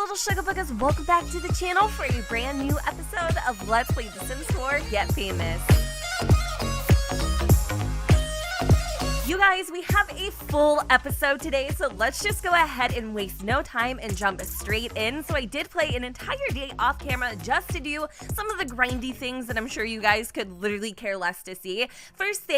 little sugar buggers, welcome back to the channel for a brand new episode of Let's Play The Sims 4 Get Famous. You guys, we have a full episode today, so let's just go ahead and waste no time and jump straight in. So I did play an entire day off camera just to do some of the grindy things that I'm sure you guys could literally care less to see. First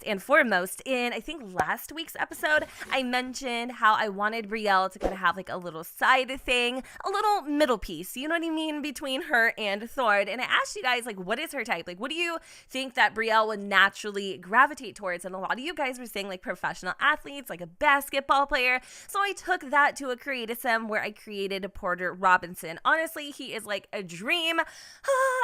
and foremost, in I think last week's episode, I mentioned how I wanted Brielle to kind of have like a little side thing, a little middle piece, you know what I mean, between her and Thord. And I asked you guys, like, what is her type? Like, what do you think that Brielle would naturally gravitate towards? And a lot of you guys were saying like professional athletes, like a basketball player. So I took that to a creative sim where I created Porter Robinson. Honestly, he is like a dream.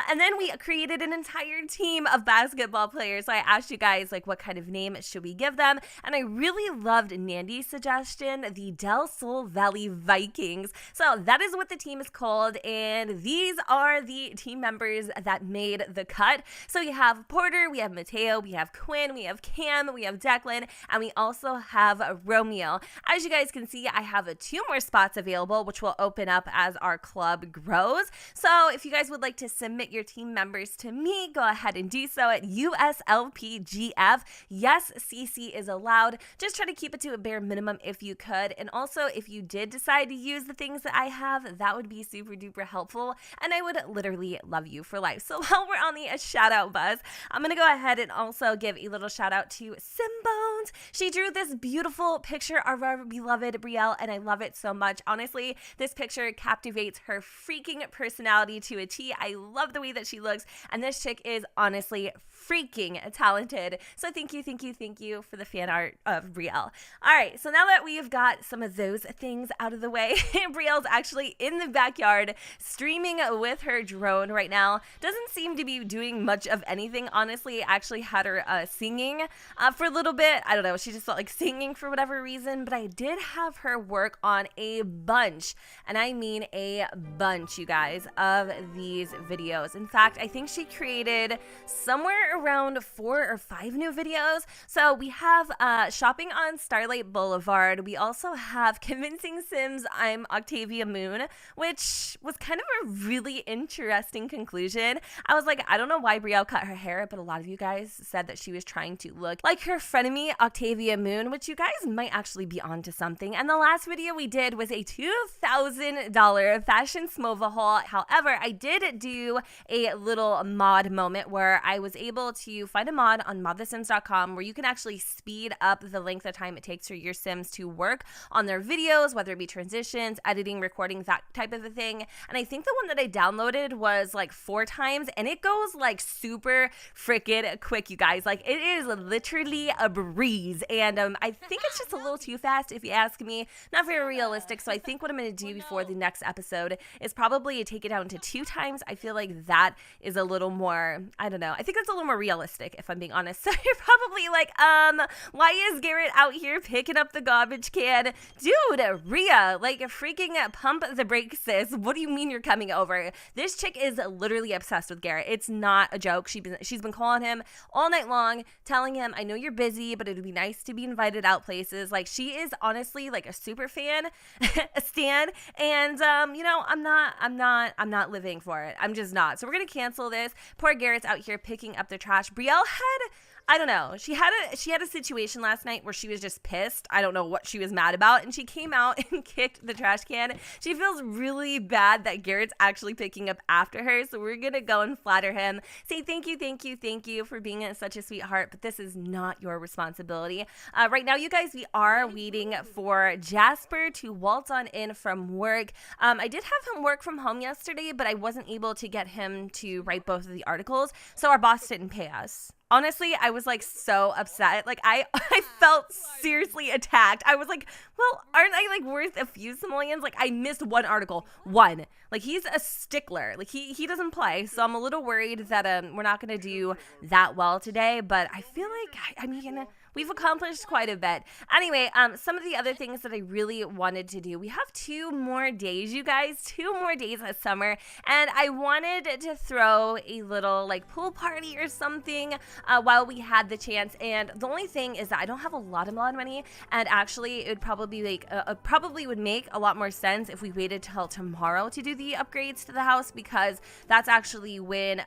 And then we created an entire team of basketball players. So I asked you guys, like, what kind of name should we give them? And I really loved Nandy's suggestion, the Del Sol Valley Vikings. So that is what the team is called. And these are the team members that made the cut. So you have Porter, we have Mateo, we have Quinn, we have Cam, we have Declan, and we also have Romeo. As you guys can see, I have 2 more spots available, which will open up as our club grows. So if you guys would like to submit your team members to me, go ahead and do so at USLPGF. Yes, CC is allowed. Just try to keep it to a bare minimum if you could. And also, if you did decide to use the things that I have, that would be super duper helpful. And I would literally love you for life. So while we're on the shout out buzz, I'm going to go ahead and also give a little shout out to Simbones. She drew this beautiful picture of our beloved Brielle, and I love it so much. Honestly, this picture captivates her freaking personality to a T. I love the way that she looks, and this chick is honestly freaking talented. So thank you for the fan art of Brielle. All right, so now that we've got some of those things out of the way, Brielle's actually in the backyard streaming with her drone right now. Doesn't seem to be doing much of anything, honestly. I actually had her singing for a little bit. I don't know, she just felt like singing for whatever reason, but I did have her work on a bunch, and I mean a bunch, you guys, of these videos. In fact, I think she created somewhere around 4 or 5 new videos. So we have shopping on Starlight Boulevard. We also have convincing Sims I'm Octavia Moon, which was kind of a really interesting conclusion. I was like, I don't know why Brielle cut her hair, but a lot of you guys said that she was trying to look like her frenemy Octavia Moon, which you guys might actually be onto something. And the last video we did was a $2,000 fashion smova haul. However, I did do a little mod moment where I was able to find a mod on modthesims.com where you can actually speed up the length of time it takes for your Sims to work on their videos, whether it be transitions, editing, recording, that type of a thing. And I think the one that I downloaded was like 4 times, and it goes like super freaking quick, you guys. Like, it is literally a breeze. And I think it's just a little too fast if you ask me. Not very realistic. So I think what I'm going to do before the next episode is probably take it down to 2 times. I feel like that is a little more, I don't know, I think that's a little more realistic if I'm being honest. So you're probably like, why is Garrett out here picking up the garbage can? Dude, Rhea, like, freaking pump the brakes, sis. What do you mean you're coming over? This chick is literally obsessed with Garrett. It's not a joke. She's been calling him all night long, telling him, I know you're busy, but it would be nice to be invited out places. Like, she is honestly like a super fan, a stan, and you know, I'm not living for it. I'm just not. So we're gonna cancel this. Poor Garrett's out here picking up the trash. Brielle had, I don't know, she had a situation last night where she was just pissed. I don't know what she was mad about, and she came out and kicked the trash can. She feels really bad that Garrett's actually picking up after her, so we're gonna go and flatter him, say thank you for being such a sweetheart, but this is not your responsibility. Right now, you guys, we are waiting for Jasper to waltz on in from work. I did have him work from home yesterday, but I wasn't able to get him to write both of the articles, so our boss didn't pay us. Honestly, I was like so upset. Like, I felt seriously attacked. I was like, well, aren't I like worth a few simoleons? Like, I missed 1 article. 1. Like, he's a stickler. Like, he doesn't play. So I'm a little worried that we're not going to do that well today. But I feel like, I mean, we've accomplished quite a bit. Anyway, some of the other things that I really wanted to do, we have 2 more days, you guys, 2 more days of summer, and I wanted to throw a little like pool party or something while we had the chance. And the only thing is that I don't have a lot of money, and actually it would probably like probably would make a lot more sense if we waited till tomorrow to do the upgrades to the house, because that's actually when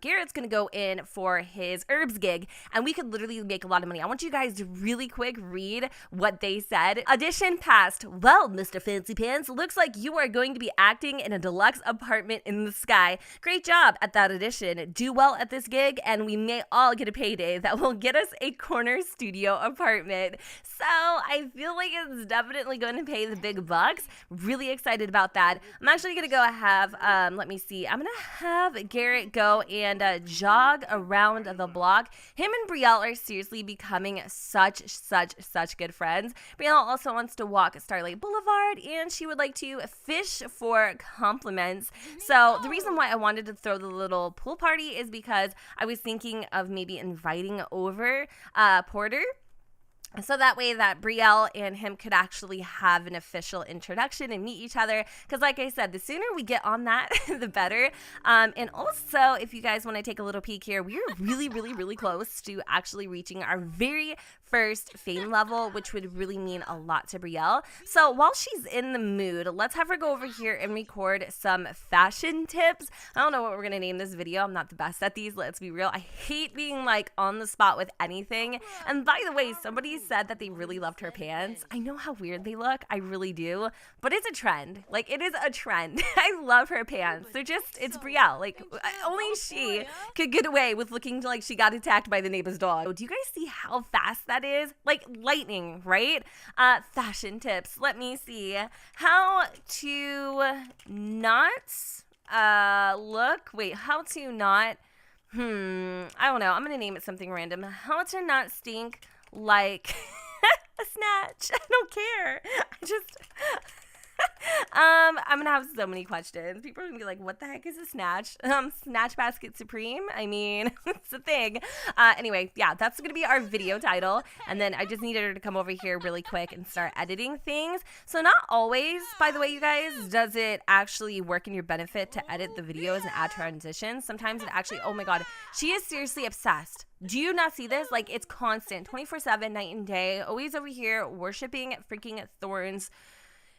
Garrett's gonna go in for his URBZ gig, and we could literally make a lot of money. I want you guys to really quick read what they said. Audition passed. Well, Mr. Fancy Pants, looks like you are going to be acting in a deluxe apartment in the sky. Great job at that audition. Do well at this gig, and we may all get a payday that will get us a corner studio apartment. So I feel like it's definitely going to pay the big bucks. Really excited about that. I'm actually going to go have, let me see, I'm going to have Garrett go and jog around the block. Him and Brielle are seriously becoming such good friends. Brielle also wants to walk Starlight Boulevard, and she would like to fish for compliments. So the reason why I wanted to throw the little pool party is because I was thinking of maybe inviting over Porter, so that way that Brielle and him could actually have an official introduction and meet each other. Because like I said, the sooner we get on that, the better. And also, if you guys want to take a little peek here, we're really close to actually reaching our very first fame level, which would really mean a lot to Brielle. So while she's in the mood, let's have her go over here and record some fashion tips. I don't know what we're going to name this video. I'm not the best at these, let's be real. I hate being like on the spot with anything. And by the way, somebody said that they really loved her pants. I know how weird they look. I really do. But it's a trend. Like, it is a trend. I love her pants. They're just, it's Brielle. Like, only she could get away with looking like she got attacked by the neighbor's dog. Do you guys see how fast that is? Like lightning, right? Fashion tips. Let me see. How to not look. Wait, how to not. I don't know. I'm going to name it something random. How to not stink like a snatch. I don't care. I'm gonna have so many questions. People are gonna be like, what the heck is a snatch? Snatch basket supreme? I mean, it's a thing. Anyway, yeah, that's gonna be our video title. And then I just needed her to come over here really quick and start editing things. So not always, by the way, you guys, does it actually work in your benefit to edit the videos and add transitions. Sometimes it actually, oh my God, she is seriously obsessed. Do you not see this? Like, it's constant, 24/7, night and day, always over here worshiping freaking Thorn's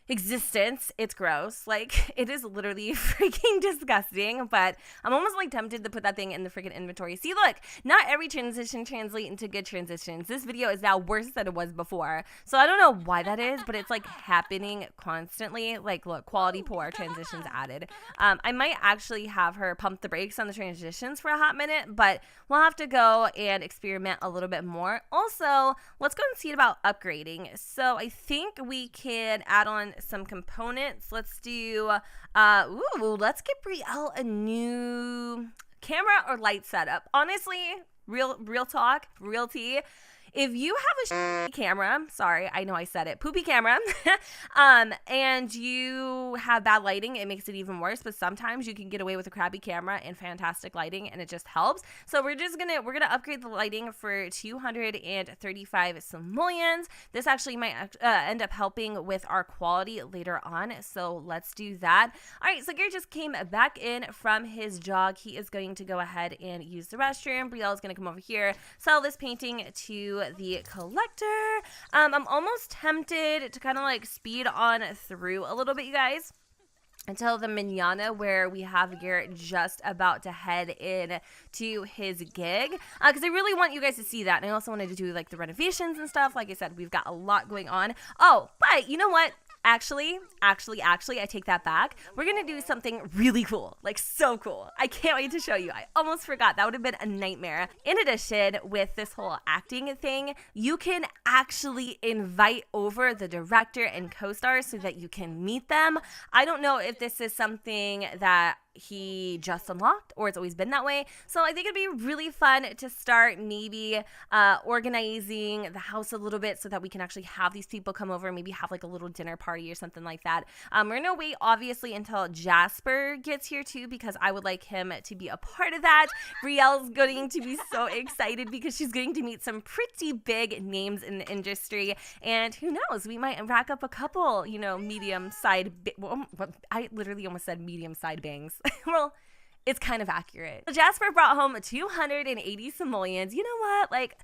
existence. It's gross. Like, it is literally freaking disgusting, but I'm almost like tempted to put that thing in the freaking inventory. See, look, not every transition translates into good transitions. This video is now worse than it was before. So I don't know why that is, but it's like happening constantly. Like, look, quality poor, transitions added. I might actually have her pump the brakes on the transitions for a hot minute, but we'll have to go and experiment a little bit more. Also, let's go and see about upgrading. So I think we can add on some components. Let's do let's get Brielle a new camera or light setup. Honestly, real talk, real tea. If you have a camera, sorry, I know I said it, poopy camera, and you have bad lighting, it makes it even worse. But sometimes you can get away with a crappy camera and fantastic lighting, and it just helps. So we're gonna upgrade the lighting for 235 simoleons. This actually might end up helping with our quality later on. So let's do that. All right, so Garrett just came back in from his jog. He is going to go ahead and use the restroom. Brielle is gonna come over here, sell this painting to the collector. I'm almost tempted to kind of like speed on through a little bit, you guys, until the manana, where we have Garrett just about to head in to his gig, because I really want you guys to see that. And I also wanted to do like the renovations and stuff. Like I said, we've got a lot going on. Oh, but you know what? Actually, I take that back. We're going to do something really cool, like so cool. I can't wait to show you. I almost forgot. That would have been a nightmare. In addition, with this whole acting thing, you can actually invite over the director and co-stars so that you can meet them. I don't know if this is something that he just unlocked or it's always been that way. So I think it'd be really fun to start maybe organizing the house a little bit so that we can actually have these people come over and maybe have like a little dinner party or something like that. We're gonna wait obviously until Jasper gets here too, because I would like him to be a part of that. Brielle's going to be so excited because she's going to meet some pretty big names in the industry, and who knows, we might rack up a couple, you know, medium side I literally almost said medium side bangs. Well, it's kind of accurate. So Jasper brought home 280 simoleons. You know what? Like,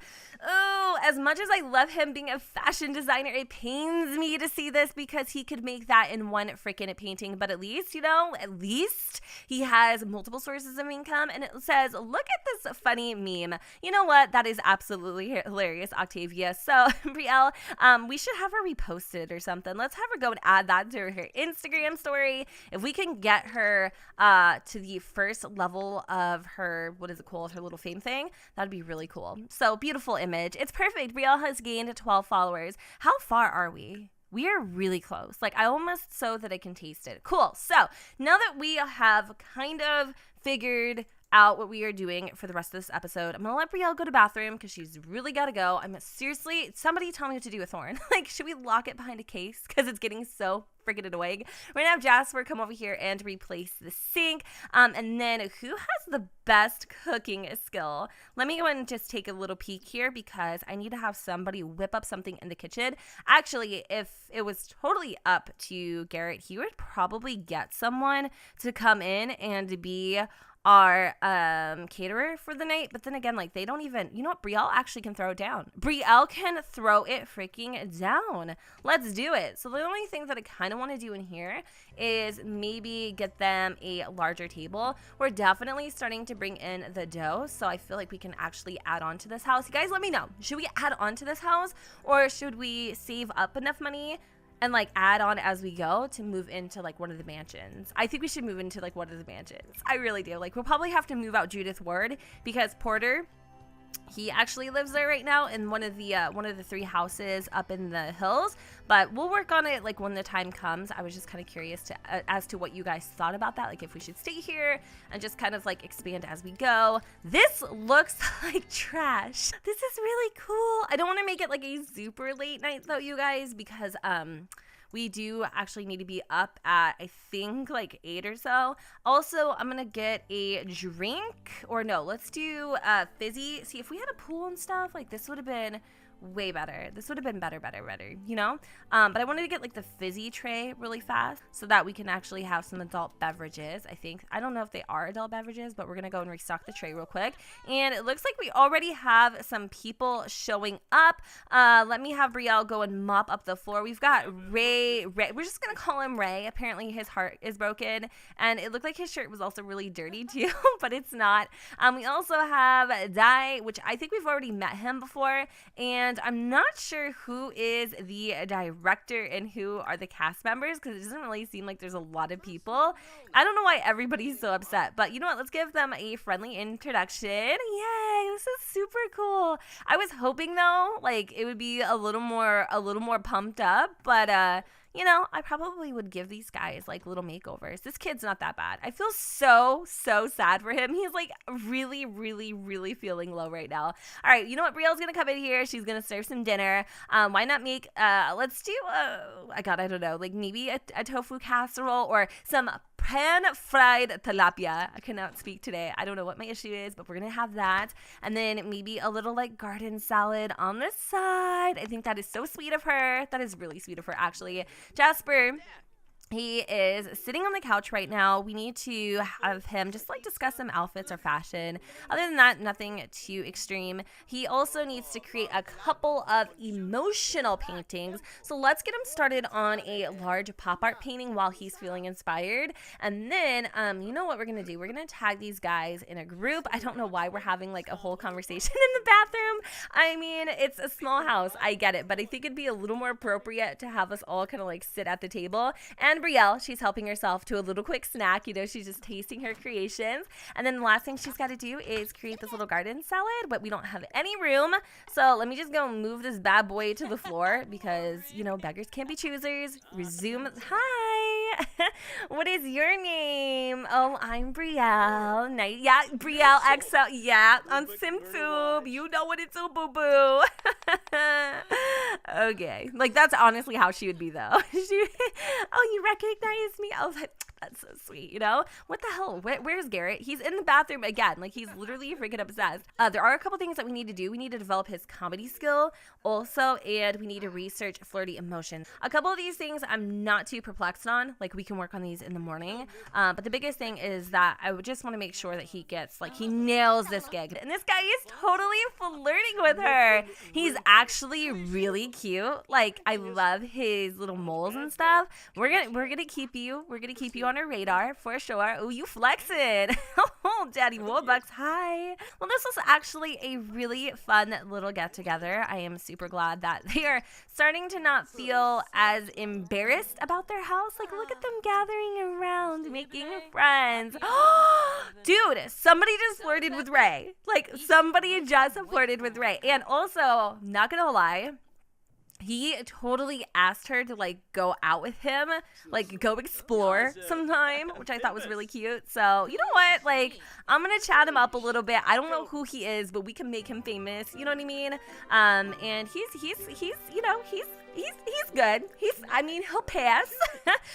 oh, as much as I love him being a fashion designer, it pains me to see this because he could make that in one freaking painting. But at least, you know, at least he has multiple sources of income. And it says, look at this funny meme. You know what? That is absolutely hilarious, Octavia. So, Brielle, we should have her repost it or something. Let's have her go and add that to her Instagram story. If we can get her to the first level of her, what is it called, her little fame thing, that'd be really cool. So beautiful image. It's perfect. Brielle has gained 12 followers. How far are we? We are really close. Like, I almost so that I can taste it. Cool. So now that we have kind of figured out what we are doing for the rest of this episode, I'm gonna let Brielle go to the bathroom because she's really gotta go. I'm seriously, somebody tell me what to do with Thorn. Like, should we lock it behind a case because it's getting so freaking annoying? We're gonna have Jasper come over here and replace the sink. And then who has the best cooking skill? Let me go and just take a little peek here because I need to have somebody whip up something in the kitchen. Actually, if it was totally up to Garrett, he would probably get someone to come in and be our caterer for the night. But then again, like, they don't even, you know what, Brielle actually can throw it down. Brielle can throw it freaking down. Let's do it. So the only thing that I kind of want to do in here is maybe get them a larger table. We're definitely starting to bring in the dough, so I feel like we can actually add on to this house. You guys, let me know, should we add on to this house or should we save up enough money and like add on as we go to move into like one of the mansions? I think we should move into like one of the mansions. I really do. Like, we'll probably have to move out Judith Ward because Porter, he actually lives there right now in one of the 3 houses up in the hills, but we'll work on it like when the time comes. I was just kind of curious as to what you guys thought about that, like if we should stay here and just kind of like expand as we go. This looks like trash. This is really cool. I don't want to make it like a super late night though, you guys, because we do actually need to be up at, I think, like 8 or so. Also, I'm gonna get a drink, or no, let's do fizzy. See, if we had a pool and stuff, like this would have been way better. This would have been better, you know? But I wanted to get like the fizzy tray really fast so that we can actually have some adult beverages. I don't know if they are adult beverages, but we're gonna go and restock the tray real quick. And it looks like we already have some people showing up. Let me have Brielle go and mop up the floor. We've got Ray. We're just gonna call him Ray. Apparently his heart is broken, and it looked like his shirt was also really dirty too, but it's not. We also have Dai, which I think we've already met him before, and I'm not sure who is the director and who are the cast members because it doesn't really seem like there's a lot of people. I don't know why everybody's so upset, but you know what? Let's give them a friendly introduction. Yay, this is super cool. I was hoping though, like it would be a little more pumped up, but you know, I probably would give these guys like little makeovers. This kid's not that bad. I feel so sad for him. He's like really feeling low right now. All right, you know what? Brielle's gonna come in here. She's gonna serve some dinner. Why not make let's do I don't know, like maybe a tofu casserole or some pan-fried tilapia. I cannot speak today. I don't know what my issue is, but we're gonna have that, and then maybe a little like garden salad on the side. I think that is so sweet of her. That is really sweet of her, actually. Jasper, he is sitting on the couch right now. We need to have him just like discuss some outfits or fashion. Other than that, nothing too extreme. He also needs to create a couple of emotional paintings. So let's get him started on a large pop art painting while he's feeling inspired. And then, you know what we're going to do? We're going to tag these guys in a group. I don't know why we're having like a whole conversation in the bathroom. I mean, it's a small house. I get it. But I think it'd be a little more appropriate to have us all kind of like sit at the table. And Brielle, she's helping herself to a little quick snack. You know, she's just tasting her creations. And then the last thing she's got to do is create this little garden salad, but we don't have any room. So let me just go move this bad boy to the floor because, you know, beggars can't be choosers. Resume. Hi. What is your name? Oh, I'm Brielle. Nice. Yeah, Brielle XL. Yeah, on SimTube. You know what it's, boo boo. Okay. Like, that's honestly how she would be, though. Oh, you recognize me? I was like, that's so sweet, you know? What the hell? Where's Garrett? He's in the bathroom again. Like, he's literally freaking obsessed. There are a couple things that we need to do. We need to develop his comedy skill also, and we need to research flirty emotions. A couple of these things I'm not too perplexed on. Like, we can work on these in the morning. But the biggest thing is that I would just want to make sure that he gets, like, he nails this gig. And this guy is totally flirting with her. He's actually really cute. Like, I love his little moles and stuff. We're gonna keep you on our radar for sure. Oh, you flexing. Oh, Daddy Warbucks, hi. Well, this was actually a really fun little get together. I am super glad that they are starting to not feel as embarrassed about their house. Like, look at them gathering around, making friends. Dude, somebody just flirted with Ray. Like, somebody just flirted with Ray. And also, not gonna lie, he totally asked her to, like, go out with him, like, go explore sometime, which I thought was really cute. So, you know what? Like, I'm going to chat him up a little bit. I don't know who he is, but we can make him famous. You know what I mean? And he's good. He'll pass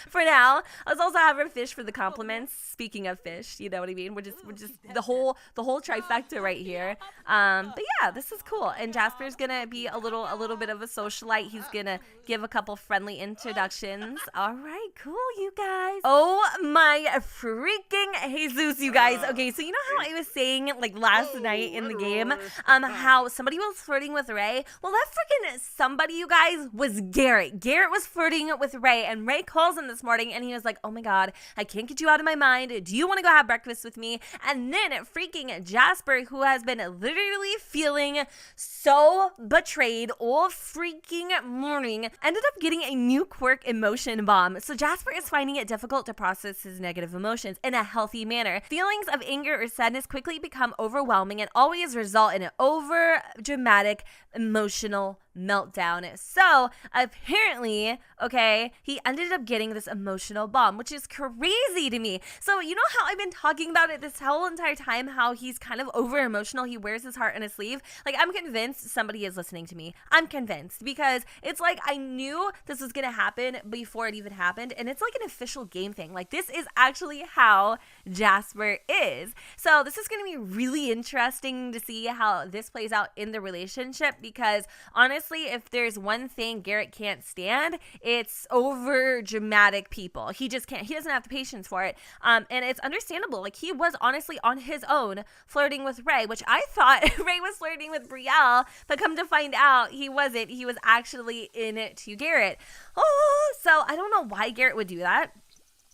for now. Let's also have her fish for the compliments. Speaking of fish, you know what I mean? We're just the whole trifecta right here. But yeah, this is cool. And Jasper's gonna be a little bit of a socialite. He's gonna give a couple friendly introductions. All right, cool, you guys. Oh my freaking Jesus, you guys. Okay, so you know how I was saying, like, last night in the game, how somebody was flirting with Ray? Well, that freaking somebody, you guys, was Garrett. Garrett was flirting with Ray, and Ray calls him this morning, and he was like, oh my God, I can't get you out of my mind. Do you want to go have breakfast with me? And then freaking Jasper, who has been literally feeling so betrayed all freaking morning, ended up getting a new quirk emotion bomb. So Jasper is finding it difficult to process his negative emotions in a healthy manner. Feelings of anger or sadness quickly become overwhelming and always result in an over dramatic emotional meltdown. So apparently, okay, he ended up getting this emotional bomb, which is crazy to me. So you know how I've been talking about it this whole entire time, how he's kind of over emotional. He wears his heart on his sleeve. Like, I'm convinced somebody is listening to me. I'm convinced, because it's like I knew this was gonna happen before it even happened, and it's like an official game thing. Like, this is actually how Jasper is. So this is gonna be really interesting to see how this plays out in the relationship, because honestly, if there's one thing Garrett can't stand, it's over dramatic people. He just can't. He doesn't have the patience for it. And it's understandable. Like, he was honestly on his own flirting with Ray, which I thought Ray was flirting with Brielle, but come to find out he wasn't. He was actually in it to Garrett. Oh, so I don't know why Garrett would do that.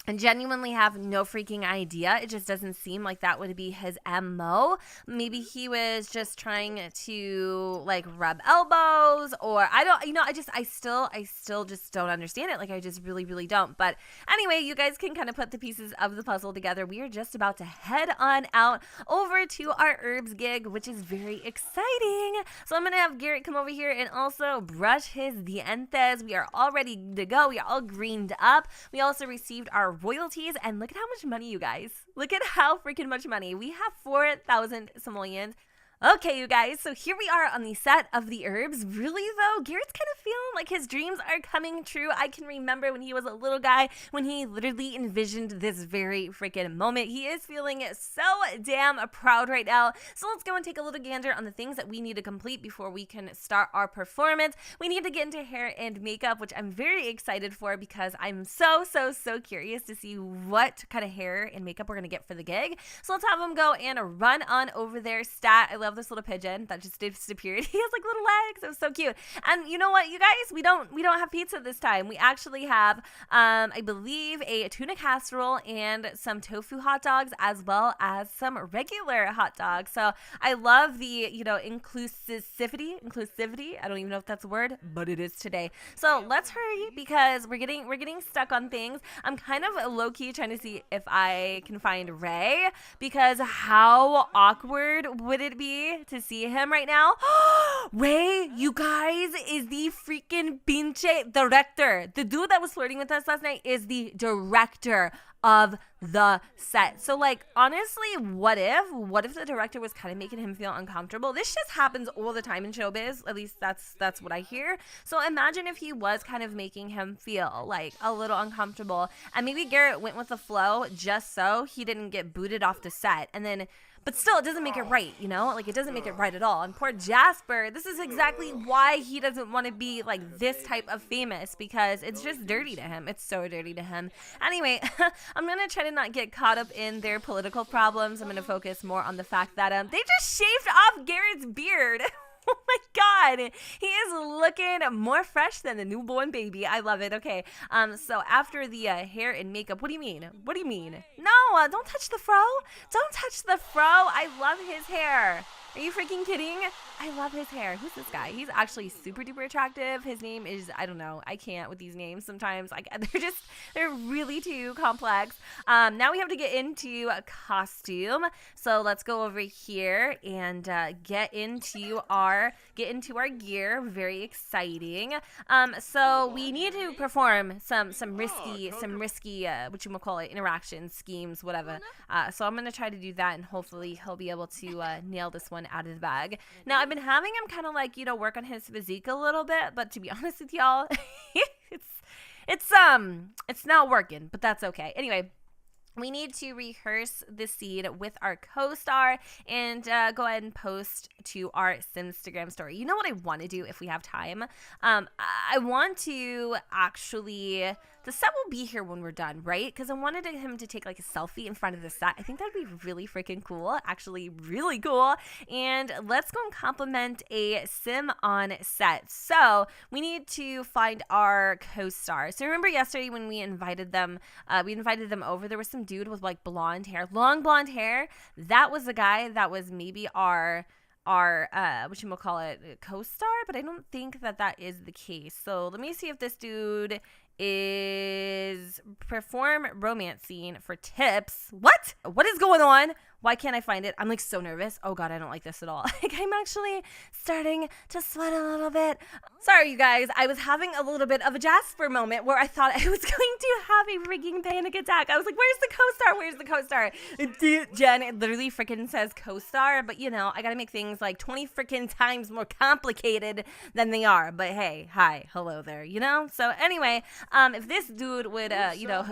I genuinely have no freaking idea. It just doesn't seem like that would be his MO. Maybe he was just trying to, like, rub elbows, or I still just don't understand it. Like, I just really, really don't. But anyway, you guys can kind of put the pieces of the puzzle together. We are just about to head on out over to our herbs gig, which is very exciting. So I'm going to have Garrett come over here and also brush his dientes. We are all ready to go. We are all greened up. We also received our royalties, and look at how much money, you guys. Look at how freaking much money. We have 4,000 simoleons. Okay, you guys, so here we are on the set of the herbs. Really, though, Garrett's kind of feeling like his dreams are coming true. I can remember when he was a little guy, when he literally envisioned this very freaking moment. He is feeling so damn proud right now. So let's go and take a little gander on the things that we need to complete before we can start our performance. We need to get into hair and makeup, which I'm very excited for, because I'm so curious to see what kind of hair and makeup we're going to get for the gig. So let's have him go and run on over there. Stat, I love this little pigeon that just disappeared. He has like little legs. It was so cute. And you know what, you guys, we don't have pizza this time. We actually have I believe a tuna casserole and some tofu hot dogs, as well as some regular hot dogs. So I love the, inclusivity. I don't even know if that's a word, but it is today. So let's hurry, because we're getting stuck on things. I'm kind of low-key trying to see if I can find Ray, because how awkward would it be ready to see him right now? Ray, you guys, is the freaking pinche director. The dude that was flirting with us last night is the director of the set. So like, honestly, what if the director was kind of making him feel uncomfortable? This just happens all the time in showbiz. At least that's what I hear. So imagine if he was kind of making him feel like a little uncomfortable, and maybe Garrett went with the flow just so he didn't get booted off the set. And then, but still, it doesn't make it right, you know? Like, it doesn't make it right at all. And poor Jasper, this is exactly why he doesn't want to be, like, this type of famous, because it's just dirty to him. It's so dirty to him. Anyway, I'm going to try to not get caught up in their political problems. I'm going to focus more on the fact that they just shaved off Garrett's beard. Oh my God, he is looking more fresh than a newborn baby. I love it. Okay, so after the hair and makeup, what do you mean? What do you mean? No, don't touch the fro. Don't touch the fro. I love his hair. Are you freaking kidding? I love his hair. Who's this guy? He's actually super duper attractive. His name is, I don't know. I can't with these names sometimes. Like, they're really too complex. Now we have to get into a costume. So let's go over here and get into our gear. Very exciting. So we need to perform some risky whatchamacallit, interactions, schemes, whatever. So I'm gonna try to do that, and hopefully he'll be able to nail this one out of the bag. Now, I've been having him kind of like, work on his physique a little bit, but to be honest with y'all, it's not working, but that's okay. Anyway, we need to rehearse the scene with our co-star and go ahead and post to our Simstagram story. You know what I want to do if we have time? I want to actually... The set will be here when we're done, right? Because I wanted him to take like a selfie in front of the set. I think that'd be really freaking cool. Actually, really cool. And let's go and compliment a sim on set. So we need to find our co-star. So remember yesterday when we invited them over, there was some dude with like blonde hair, long blonde hair. That was the guy that was maybe our whatchamacallit, co-star, but I don't think that is the case. So let me see if this dude is perform romance scene for tips. What is going on? Why can't I find it? I'm like so nervous. Oh God, I don't like this at all. Like, I'm actually starting to sweat a little bit. Sorry, you guys. I was having a little bit of a Jasper moment where I thought I was going to have a freaking panic attack. I was like, where's the co-star? Where's the co-star? Jen, it literally freaking says co-star, but I gotta make things like 20 freaking times more complicated than they are. But hey, hi, hello there, So anyway, if this dude would,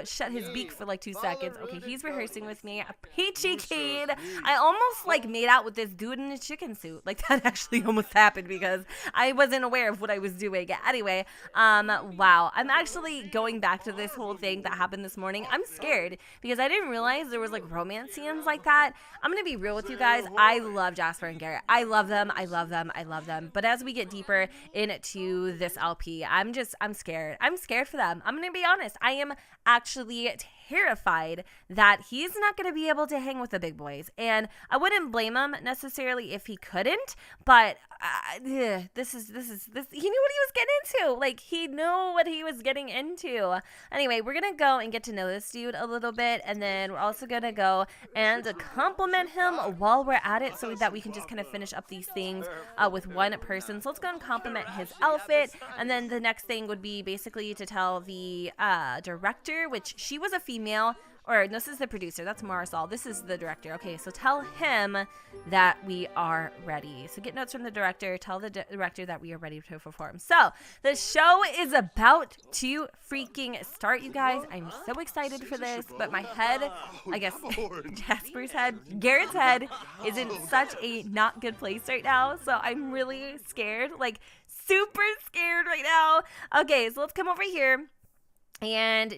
shut his beak for like 2 seconds. Okay, he's rehearsing with me. A peachy keen. I almost like made out with this dude in a chicken suit. Like, that actually almost happened because I wasn't aware of what I was doing. Anyway, wow. I'm actually going back to this whole thing that happened this morning. I'm scared because I didn't realize there was like romance scenes like that. I'm gonna be real with you guys. I love Jasper and Garrett. I love them. I love them. I love them. But as we get deeper into this LP, I'm scared. I'm scared for them. I'm gonna be honest. I am actually terrified that he's not going to be able to hang with the big boys, and I wouldn't blame him necessarily if he couldn't, but this he knew what he was getting into. Like, he knew what he was getting into. Anyway, we're gonna go and get to know this dude a little bit, and then we're also gonna go and compliment him while we're at it, so that we can just kind of finish up these things with one person. So let's go and compliment his outfit, and then the next thing would be basically to tell the director, which she was a female, or no, this is the producer, that's Marisol, this is the director. Okay, so tell him that we are ready. So get notes from the director, tell the director that we are ready to perform. So the show is about to freaking start, you guys. I'm so excited for this, but my head, I guess Jasper's head, Garrett's head is in such a not good place right now, so I'm really scared, like super scared right now. Okay, so let's come over here and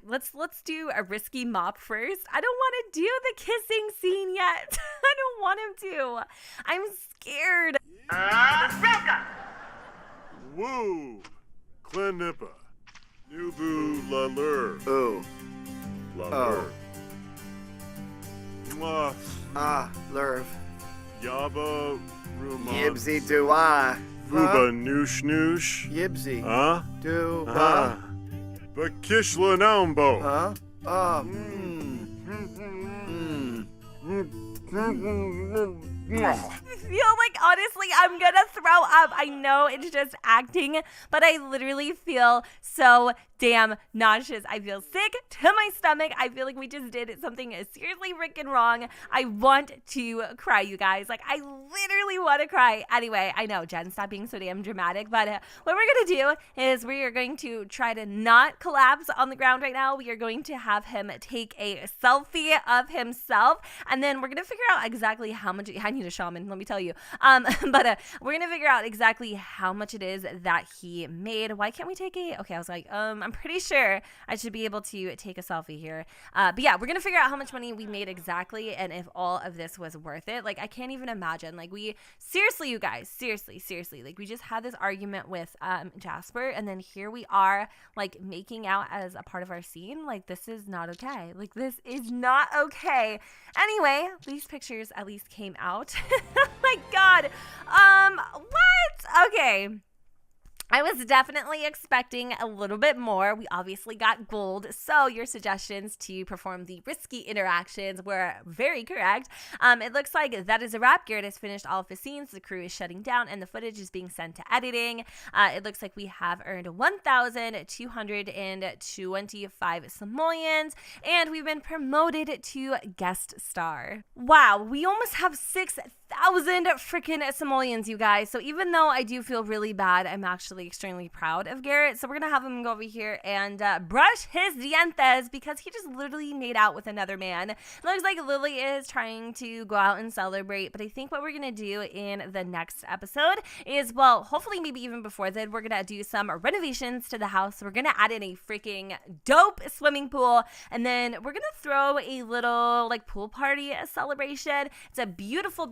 let's do a risky mop first. I don't want to do the kissing scene yet. I don't want him to. I'm scared. Woo! Clenippa. Nubu la lur. Ooh. La lur. Mwah. Ah, lurv. Yaba Ruma. Yibsy do I. Vuba noosh noosh. Yibsy. Huh? Do Huh? Bakishla naumbo. Huh? Oh. feel like, honestly, I'm gonna throw up. I know it's just acting, but I literally feel so damn nauseous. I feel sick to my stomach. I feel like we just did something seriously freaking wrong. I want to cry, you guys. Like, I literally want to cry. Anyway, I know, Jen, stop being so damn dramatic, but what we're gonna do is we are going to try to not collapse on the ground right now. We are going to have him take a selfie of himself, and then we're gonna figure out exactly how much. I need a shaman, let me tell you. But we're gonna figure out exactly how much it is that he made. Why can't we take a? Okay, I was like, I'm pretty sure I should be able to take a selfie here. But yeah, we're gonna figure out how much money we made exactly, and if all of this was worth it. Like, I can't even imagine. Like, we seriously, you guys, seriously, like, we just had this argument with Jasper, and then here we are, like, making out as a part of our scene. Like, this is not okay. Like, this is not okay. Anyway, these pictures at least came out. Oh my god. What? Okay. I was definitely expecting a little bit more. We obviously got gold, so your suggestions to perform the risky interactions were very correct. It looks like that is a wrap. Garrett has finished all of his scenes. The crew is shutting down, and the footage is being sent to editing. It looks like we have earned 1,225 simoleons, and we've been promoted to guest star. Wow, we almost have 6,000 freaking simoleons, you guys. So even though I do feel really bad, I'm actually extremely proud of Garrett. So we're gonna have him go over here and brush his dientes because he just literally made out with another man. It looks like Lily is trying to go out and celebrate, but I think what we're gonna do in the next episode is, well, hopefully maybe even before then, we're gonna do some renovations to the house. We're gonna add in a freaking dope swimming pool, and then we're gonna throw a little like pool party celebration. It's a beautiful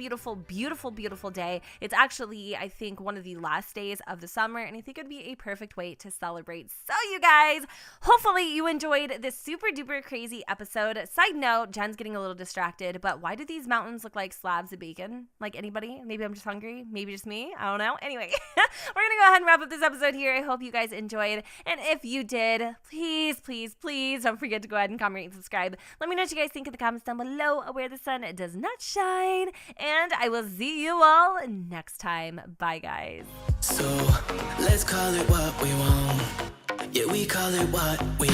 day. It's actually, I think, one of the last days of the summer, and I think it'd be a perfect way to celebrate. So you guys, hopefully you enjoyed this super duper crazy episode. Side note, Jen's getting a little distracted, but why do these mountains look like slabs of bacon? Like, anybody? Maybe I'm just hungry. Maybe just me. I don't know. Anyway, we're gonna go ahead and wrap up this episode here. I hope you guys enjoyed, and if you did, please don't forget to go ahead and comment, rate, and subscribe. Let me know what you guys think in the comments down below where the sun does not shine, and I will see you all next time. Bye, guys. So let's call it what we want. Yeah, we call it what we